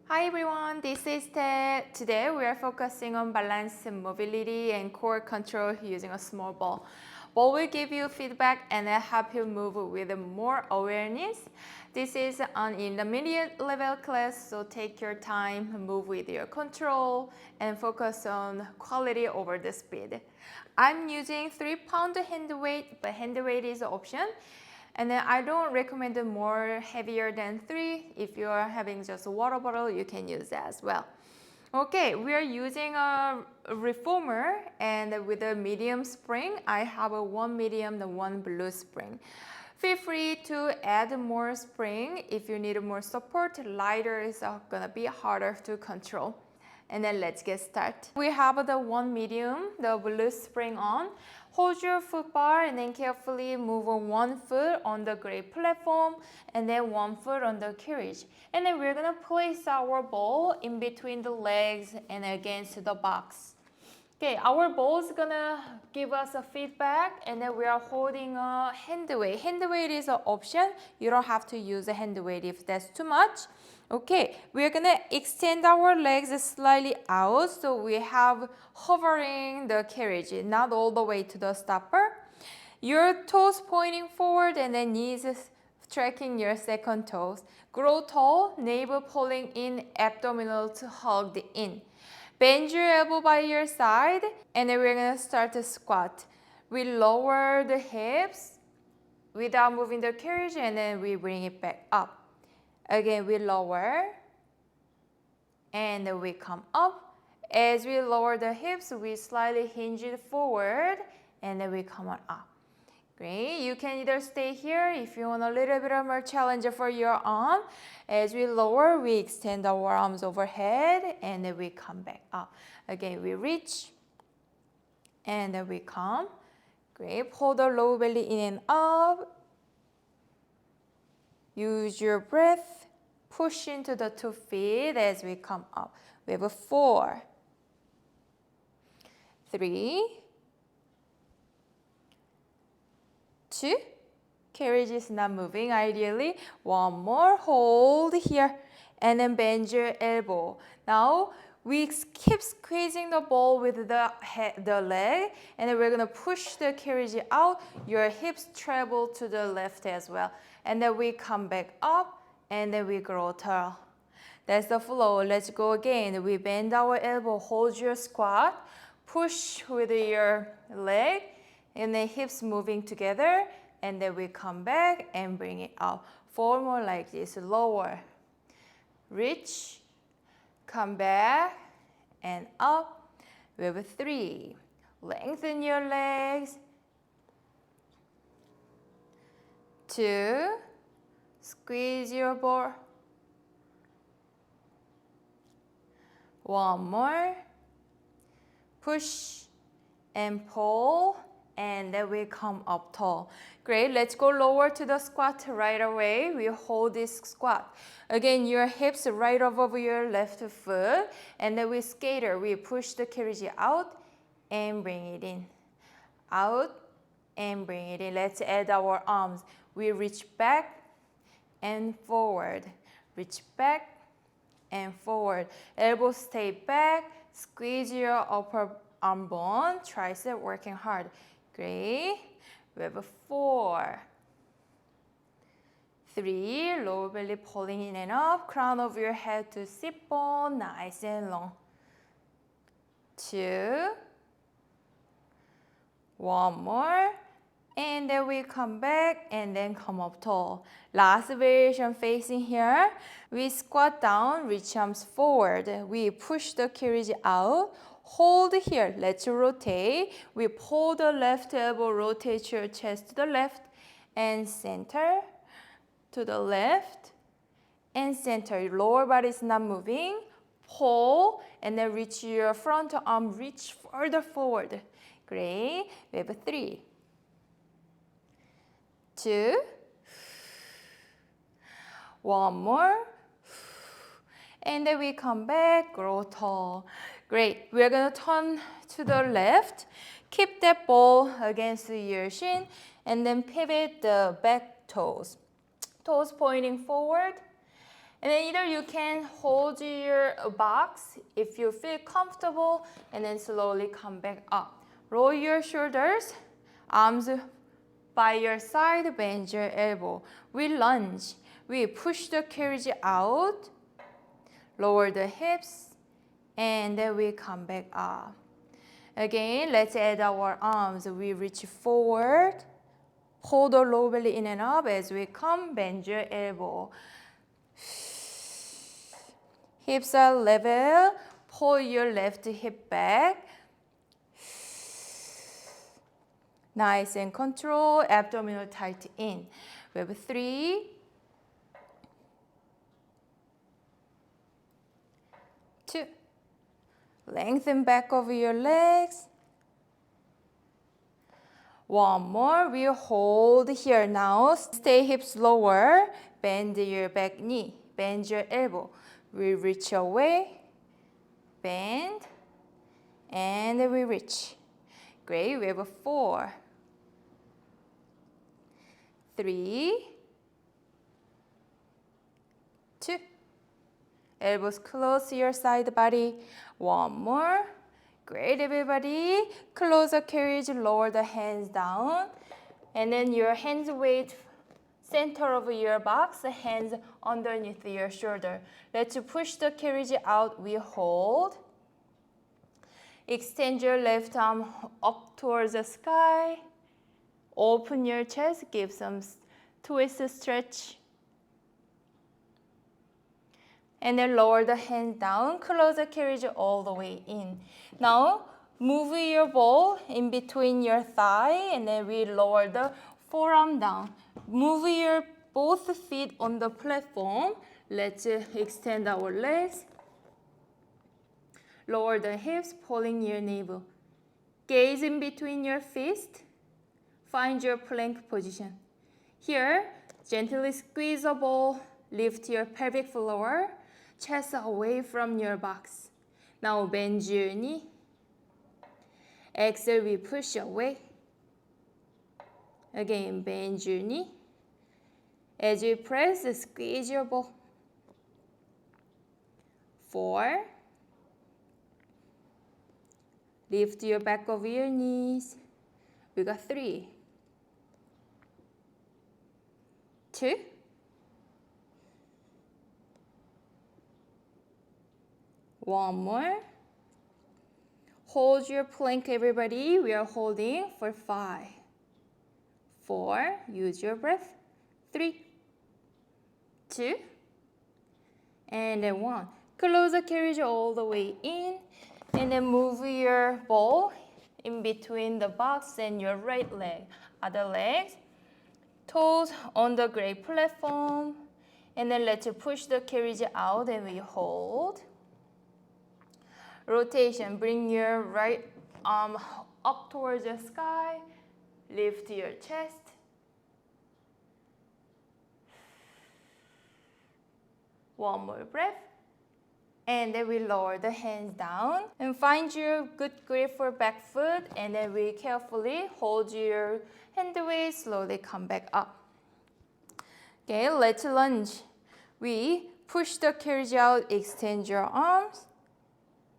Hi everyone, this is Ted. Today we are focusing on balance, mobility, and core control using a small ball. Ball will give you feedback and help you move with more awareness. This is an intermediate level class, so take your time, move with your control, and focus on quality over the speed. I'm using 3-pound hand weight, but hand weight is an option. And then I don't recommend more heavier than 3. If you are having just a water bottle, you can use that as well. Okay, we are using a reformer, and with a medium spring, I have a 1 medium and 1 blue spring. Feel free to add more spring if you need more support. Lighter is gonna be harder to control. And then let's get started. We have the 1 medium, the blue spring on. Hold your foot bar and then carefully move 1 foot on the gray platform and then 1 foot on the carriage. And then we're gonna place our ball in between the legs and against the box. Okay, our ball is gonna give us a feedback, and then we are holding a hand weight. Hand weight is an option. You don't have to use a hand weight if that's too much. Okay, we're gonna extend our legs slightly out, so we have hovering the carriage, not all the way to the stopper. Your toes pointing forward and then knees tracking your second toes. Grow tall, navel pulling in, abdominal to hug in. Bend your elbow by your side, and then we're gonna start to squat. We lower the hips without moving the carriage, and then we bring it back up. Again, we lower, and then we come up. As we lower the hips, we slightly hinge it forward, and then we come on up. Great. You can either stay here if you want a little bit more challenge for your arm. As we lower, we extend our arms overhead, and then we come back up. Again, we reach, and then we come. Great. Pull the lower belly in and up. Use your breath. Push into the 2 feet as we come up. We have a 4, 3, 2. Carriage is not moving ideally. 1 more. Hold here. And then bend your elbow. Now we keep squeezing the ball with the leg. And then we're going to push the carriage out. Your hips travel to the left as well. And then we come back up. And then we grow tall. That's the flow. Let's go again. We bend our elbow. Hold your squat. Push with your leg. And then hips moving together, and then we come back and bring it out. 4 more like this. Lower, reach, come back, and up. We have 3. Lengthen your legs. 2. Squeeze your ball. 1 more. Push and pull. And then we come up tall. Great, let's go lower to the squat right away. We hold this squat. Again, your hips right above your left foot. And then we skater, we push the carriage out and bring it in. Out and bring it in. Let's add our arms. We reach back and forward. Reach back and forward. Elbows stay back. Squeeze your upper arm bone. Tricep working hard. Great. We have a 4, 3, lower belly pulling in and up, crown of your head to sit bone, nice and long. 2, 1 more, and then we come back and then come up tall. Last variation facing here. We squat down, reach arms forward. We push the carriage out. Hold here. Let's rotate. We pull the left elbow, rotate your chest to the left and center to the left and center. Your lower body is not moving. Pull and then reach your front arm, reach further forward. Great. We have 3, 2, 1 more. And then we come back, grow tall. Great. We're going to turn to the left. Keep that ball against your shin and then pivot the back toes. Toes pointing forward. And then either you can hold your box if you feel comfortable, and then slowly come back up. Roll your shoulders, arms by your side, bend your elbow. We lunge. We push the carriage out, lower the hips, and then we come back up. Again, let's add our arms. We reach forward, hold the low belly in and up as we come, bend your elbow. Hips are level, pull your left hip back. Nice and control, abdominal tight in. We have 3, 2. Lengthen back of your legs. 1 more, we hold here now. Stay hips lower, bend your back knee, bend your elbow. We reach away, bend, and we reach. Great, we have 4, 3, 2. Elbows close to your side body. 1 more. Great, everybody. Close the carriage, lower the hands down. And then your hands weight center of your box, hands underneath your shoulder. Let's push the carriage out, we hold. Extend your left arm up towards the sky. Open your chest, give some twist stretch. And then lower the hands down, close the carriage all the way in. Now, move your ball in between your thigh, and then we lower the forearm down. Move your both feet on the platform. Let's extend our legs. Lower the hips, pulling your navel. Gaze in between your fists. Find your plank position. Here, gently squeeze the ball, lift your pelvic floor, chest away from your box. Now bend your knee. Exhale, we push away. Again, bend your knee. As you press, squeeze your ball. 4. Lift your back of your knees. We got 3, 2. 1 more. Hold your plank, everybody. We are holding for 5, 4. Use your breath. 3, 2, and then 1. Close the carriage all the way in, and then move your ball in between the box and your right leg. Other legs, toes on the gray platform, and then let's push the carriage out and we hold. Rotation, bring your right arm up towards the sky, lift your chest. One more breath. And then we lower the hands down and find your good grip for back foot, and then we carefully hold your hand away, slowly come back up. Okay, let's lunge. We push the carriage out, extend your arms,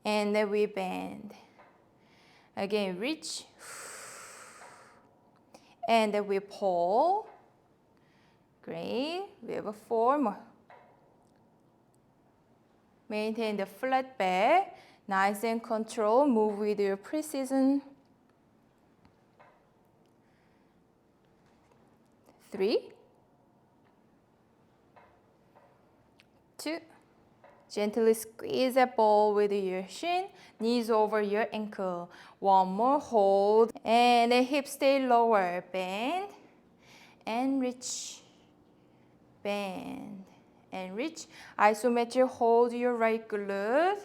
and then we bend. Again, reach. And then we pull. Great, we have 4 more. Maintain the flat back, nice and control, move with your precision. 3, 2, gently squeeze that ball with your shin, knees over your ankle. 1 more, hold, and the hips stay lower, bend, and reach, bend, and reach. Isometric, hold your right glute,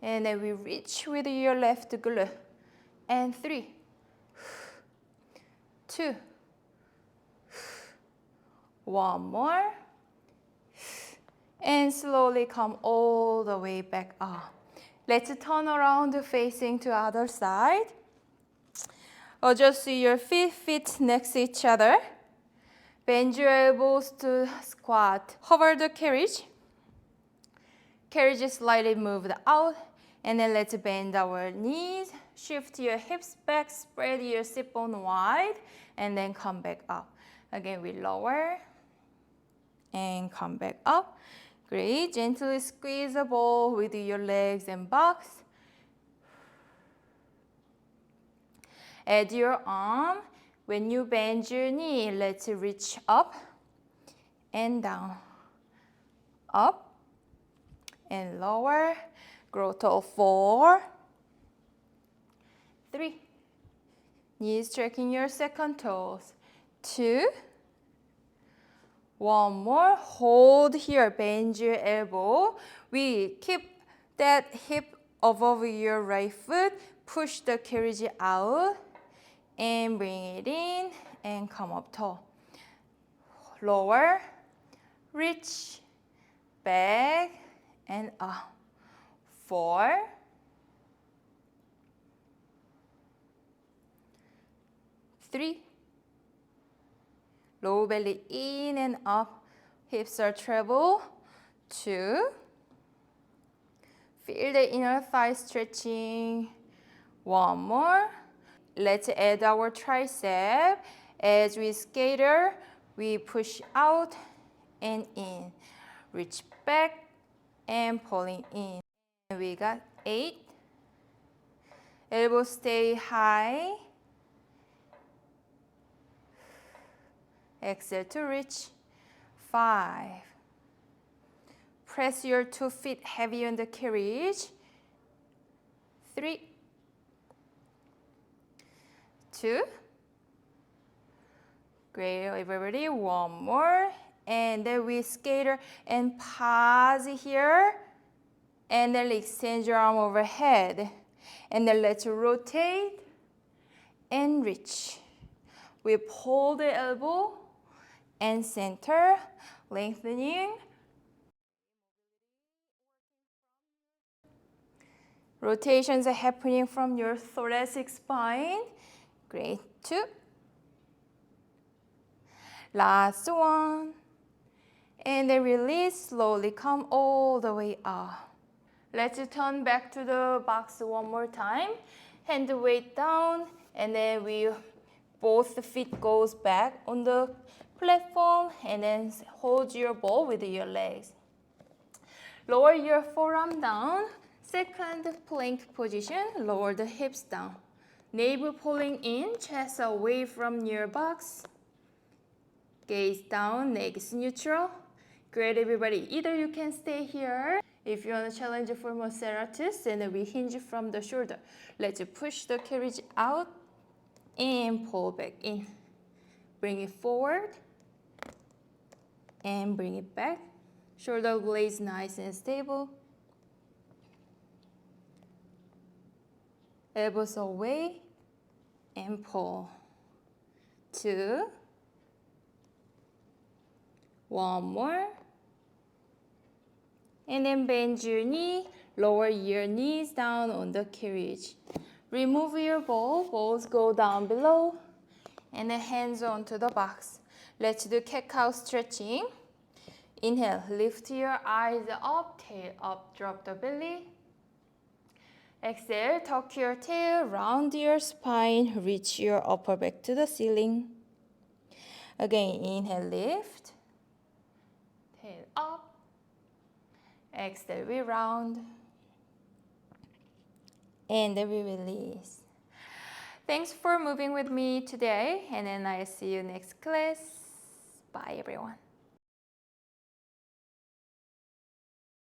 and then we reach with your left glute. And 3, 2, 1 more, and slowly come all the way back up. Let's turn around facing to other side. Adjust your feet next to each other. Bend your elbows to squat. Hover the carriage. Carriage slightly moved out. And then let's bend our knees. Shift your hips back. Spread your sit bone wide. And then come back up. Again, we lower. And come back up. Great. Gently squeeze the ball with your legs and box. Add your arm. When you bend your knee, let's reach up and down. Up and lower. Grow tall. 4, 3. Knees tracking your second toes. 2. One more. Hold here. Bend your elbow. We keep that hip above your right foot. Push the carriage out. And bring it in. And come up tall. Lower. Reach. Back. And up. 4. 3. Low belly in and up. Hips are travel. 2. Feel the inner thigh stretching. One more. Let's add our tricep. As we skater, we push out and in. Reach back and pulling in. And we got 8. Elbows stay high. Exhale to reach. 5. Press your 2 feet heavy on the carriage. 3. 2. Great, everybody. One more. And then we skater and pause here. And then extend your arm overhead. And then let's rotate and reach. We pull the elbow and center, lengthening. Rotations are happening from your thoracic spine. Great. 2. Last one. And then release, slowly come all the way up. Let's turn back to the box one more time. Hand weight down, and then both feet goes back on the platform, and then hold your ball with your legs. Lower your forearm down. Second plank position, lower the hips down. Navel pulling in, chest away from your box. Gaze down, neck is neutral. Great, everybody. Either you can stay here. If you want to challenge for more serratus, then we hinge from the shoulder. Let's push the carriage out and pull back in. Bring it forward and bring it back. Shoulder blades nice and stable. Elbows away and pull. 2. One more. And then bend your knee, lower your knees down on the carriage. Remove your ball, balls go down below, and then hands onto the box. Let's do cat-cow stretching. Inhale, lift your eyes up, tail up, drop the belly. Exhale, tuck your tail, round your spine, reach your upper back to the ceiling. Again, inhale, lift, tail up. Exhale, we round. And then we release. Thanks for moving with me today, and then I'll see you next class. Bye, everyone.